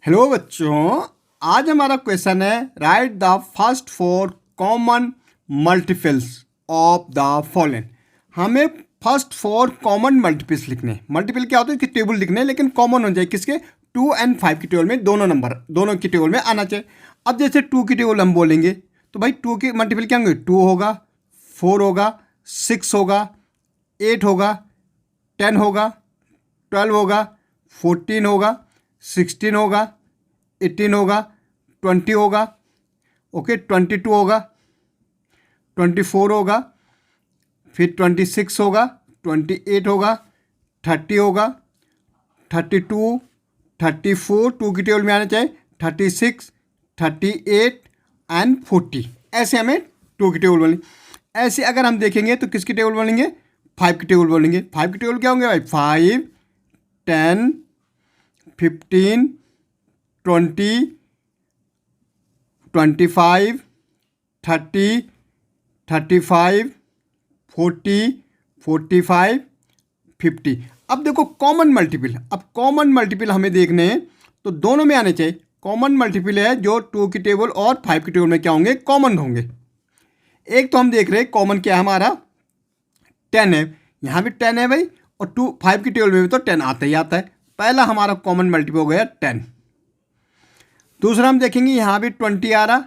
Hello बच्चों, आज हमारा क्वेश्चन है right the first four common multiples of the following. हमें फर्स्ट फोर कॉमन मल्टीपल्स लिखने हैं। मल्टीपल क्या होता है कि टेबल लिखने हैं, लेकिन कॉमन हो जाए किसके 2 और 5 की टेबल में, दोनों की टेबल में आना चाहिए। अब जैसे 2 की टेबल हम बोलेंगे तो भाई 2 के मल्टीपल क्या होंगे, 2 होगा, 4 होगा, 6 होगा, 8 होगा, 10 होगा, 12 होगा, 14 होगा, 16 होगा, 18 होगा, 20 होगा, ओके, 22 होगा, 24 होगा, फिर 26 होगा, 28 होगा, 30 होगा, 32, 34 2 की टेबल में आना चाहिए, 36, 38 एंड 40। ऐसे हमें 2 की टेबल बनेंगे। ऐसे अगर हम देखेंगे तो किसकी टेबल बनेंगे, 5 की टेबल बनेंगे। 5 की टेबल क्या होंगे भाई, 5, 10, 15, 20, 25, 30, 35, 40, 45, 50। अब देखो कॉमन मल्टीपल, अब कॉमन मल्टीपल हमें देखने हैं तो दोनों में आने चाहिए। कॉमन मल्टीपल है जो 2 की टेबल और 5 की टेबल में क्या होंगे, कॉमन होंगे। एक तो हम देख रहे हैं कॉमन क्या है हमारा, 10 है, यहाँ भी 10 है भाई, और 5 की टेबल में भी तो 10 आता ही आता है। पहला हमारा कॉमन मल्टीपल हो गया 10। दूसरा हम देखेंगे यहाँ भी 20 आ रहा,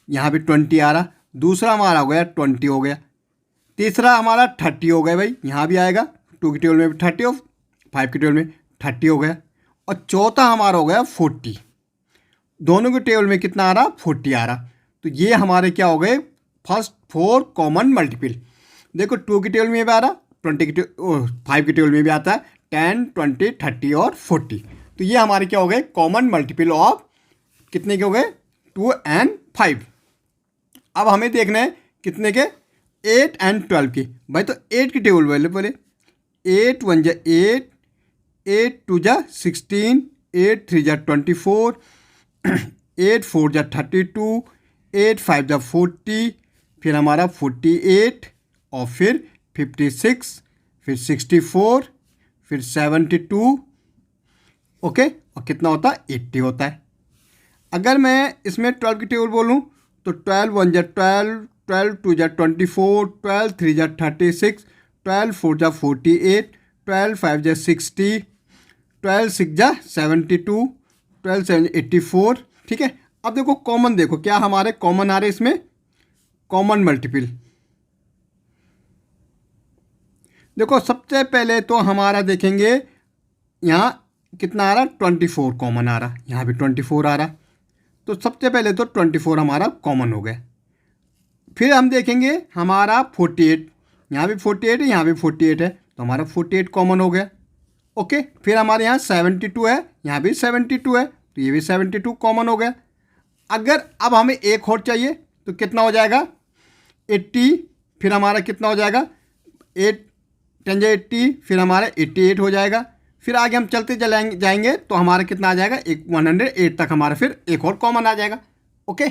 यहाँ भी 20 आ रहा, दूसरा हमारा हो गया 20 हो गया। तीसरा हमारा 30 हो गया भाई, यहाँ भी आएगा, 2 की टेबल में भी 30 और 5 की टेबल में 30 हो गया। और चौथा हमारा हो गया 40, दोनों की टेबल में कितना आ रहा, 40 आ रहा। तो ये हमारे क्या हो गए, फर्स्ट 4 कॉमन मल्टीपल। देखो 2 की टेबल में भी आ रहा, 5 की टेबल में भी आता है, 10, 20, 30 और 40। तो ये हमारे क्या हो गए, कॉमन मल्टीपल ऑफ कितने के हो गए, 2 और 5। अब हमें देखना है कितने के, 8 और 12 की। भाई तो 8 की टेबल बोले 8 1 जा 8, 8 2 जा 16, 8 3 जा 24, 8 4 जा 32, 8 5 जा 40, फिर हमारा 48, और फिर 56, फिर 64, फिर 72, ओके, और कितना होता है, 80 होता है। अगर मैं इसमें 12 की टेबल बोलूँ तो 12 1 जा 12, 12 2 जा 24, 12 3 जा 36, 12 4 जा 48, 12 5 जा 60, 12 6 जा 72, 12 7 जा 84। ठीक है, अब देखो कॉमन, देखो क्या हमारे कॉमन आ रहे इसमें, कॉमन मल्टीपल। देखो सबसे पहले तो हमारा देखेंगे यहाँ कितना आ रहा, 24 कॉमन आ रहा, यहाँ भी 24 आ रहा। तो सबसे पहले तो 24 हमारा कॉमन हो गया। फिर हम देखेंगे हमारा 48, यहाँ भी 48 है, यहाँ भी 48 है, तो हमारा 48 कॉमन हो गया। ओके, फिर हमारे यहाँ 72 है, यहाँ भी 72 है, तो ये भी 72 कॉमन हो गया। अगर अब हमें एक और चाहिए तो कितना हो जाएगा, 80, फिर हमारा कितना हो जाएगा, 8 10 80, फिर हमारा 88 हो जाएगा। फिर आगे हम चलते जाएंगे तो हमारा कितना आ जाएगा, 108 तक हमारा फिर एक और कॉमन आ जाएगा। ओके।